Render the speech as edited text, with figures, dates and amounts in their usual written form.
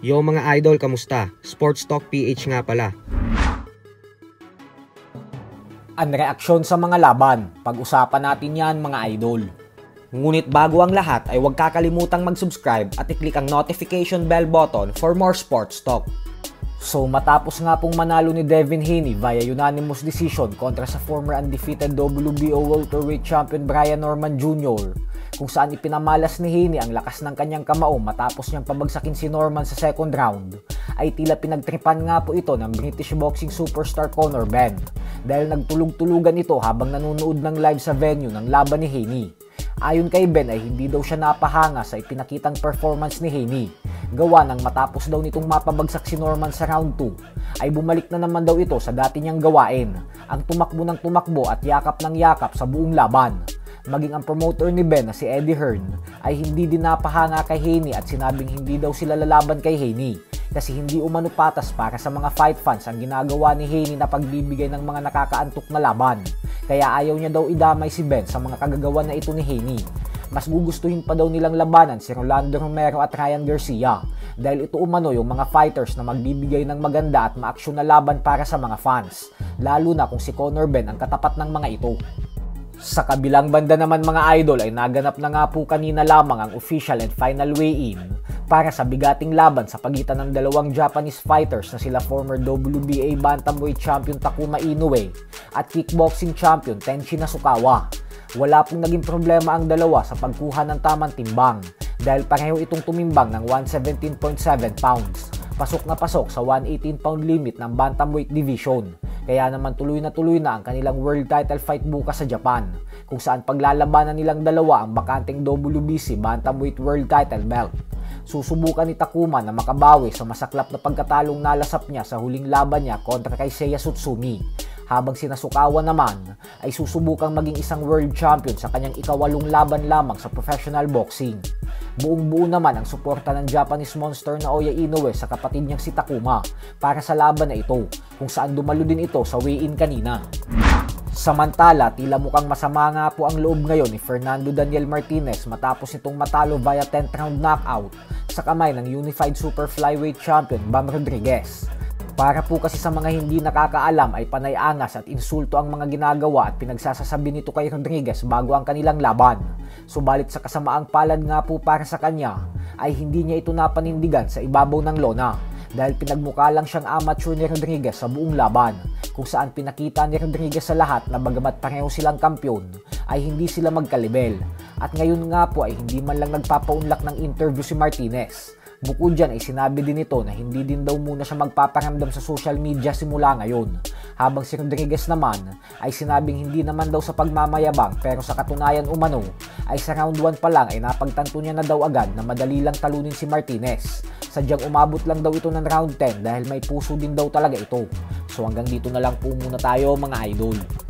Yo mga idol, kamusta? Sports Talk PH nga pala. Ang reaksyon sa mga laban, pag-usapan natin yan mga idol. Ngunit bago ang lahat ay huwag kakalimutang mag-subscribe at i-click ang notification bell button for more sports talk. So matapos nga pong manalo ni Devin Haney via unanimous decision kontra sa former undefeated WBO welterweight champion Brian Norman Jr., kung saan ipinamalas ni Haney ang lakas ng kanyang kamao matapos niyang pabagsakin si Norman sa second round, ay tila pinagtripan nga po ito ng British boxing superstar Conor Benn dahil nagtulog-tulugan ito habang nanonood ng live sa venue ng laban ni Haney. Ayon kay Ben ay hindi daw siya napahanga sa ipinakitang performance ni Haney. Gawa ng matapos daw nitong mapabagsak si Norman sa round 2, ay bumalik na naman daw ito sa dati niyang gawain, ang tumakbo ng tumakbo at yakap ng yakap sa buong laban. Maging ang promoter ni Ben na si Eddie Hearn ay hindi din napahanga kay Haney at sinabing hindi daw sila lalaban kay Haney kasi hindi umano patas para sa mga fight fans ang ginagawa ni Haney na pagbibigay ng mga nakakaantok na laban. Kaya ayaw niya daw idamay si Ben sa mga kagagawa na ito ni Haney. Mas gugustuhin pa daw nilang labanan si Rolando Romero at Ryan Garcia dahil ito umano yung mga fighters na magbibigay ng maganda at maaksyon na laban para sa mga fans, lalo na kung si Conor Benn ang katapat ng mga ito. Sa kabilang banda naman mga idol ay naganap na nga po kanina lamang ang official and final weigh-in para sa bigating laban sa pagitan ng dalawang Japanese fighters na sila former WBA bantamweight champion Takuma Inoue at kickboxing champion Tenshin Nasukawa. Wala pong naging problema ang dalawa sa pagkuha ng tamang timbang dahil pareho itong tumimbang ng 117.7 pounds. Pasok na pasok sa 118 pound limit ng bantamweight division. Kaya naman tuloy na ang kanilang world title fight bukas sa Japan, kung saan paglalabanan nilang dalawa ang bakanteng WBC bantamweight world title belt. Susubukan ni Takuma na makabawi sa masaklap na pagkatalong nalasap niya sa huling laban niya kontra kay Seiya Tsutsumi, habang si Nasukawa naman ay susubukang maging isang world champion sa kanyang ika-8 laban lamang sa professional boxing. Buong-buo naman ang suporta ng Japanese monster na Naoya Inoue sa kapatid niyang si Takuma para sa laban na ito, kung saan dumalo din ito sa weigh-in kanina. Samantala, tila mukhang masama nga po ang loob ngayon ni Fernando Daniel Martinez matapos itong matalo via 10th round knockout sa kamay ng Unified Super Flyweight Champion Bam Rodriguez. Para po kasi sa mga hindi nakakaalam ay panay angas at insulto ang mga ginagawa at pinagsasasabi nito kay Rodriguez bago ang kanilang laban. Subalit sa kasamaang palad nga po para sa kanya ay hindi niya ito napanindigan sa ibabaw ng lona dahil pinagmukha lang siyang amateur ni Rodriguez sa buong laban, kung saan pinakita ni Rodriguez sa lahat na bagamat pareho silang kampyon ay hindi sila magkalibel. At ngayon nga po ay hindi man lang nagpapaunlak ng interview si Martinez. Bukod dyan ay sinabi din ito na hindi din daw muna siya magpaparamdam sa social media simula ngayon. Habang si Rodriguez naman ay sinabing hindi naman daw sa pagmamayabang pero sa katunayan umano ay sa round 1 pa lang ay napagtanto niya na daw agad na madali lang talunin si Martinez. Sadyang umabot lang daw ito ng round 10 dahil may puso din daw talaga ito. So hanggang dito na lang po muna tayo mga idol.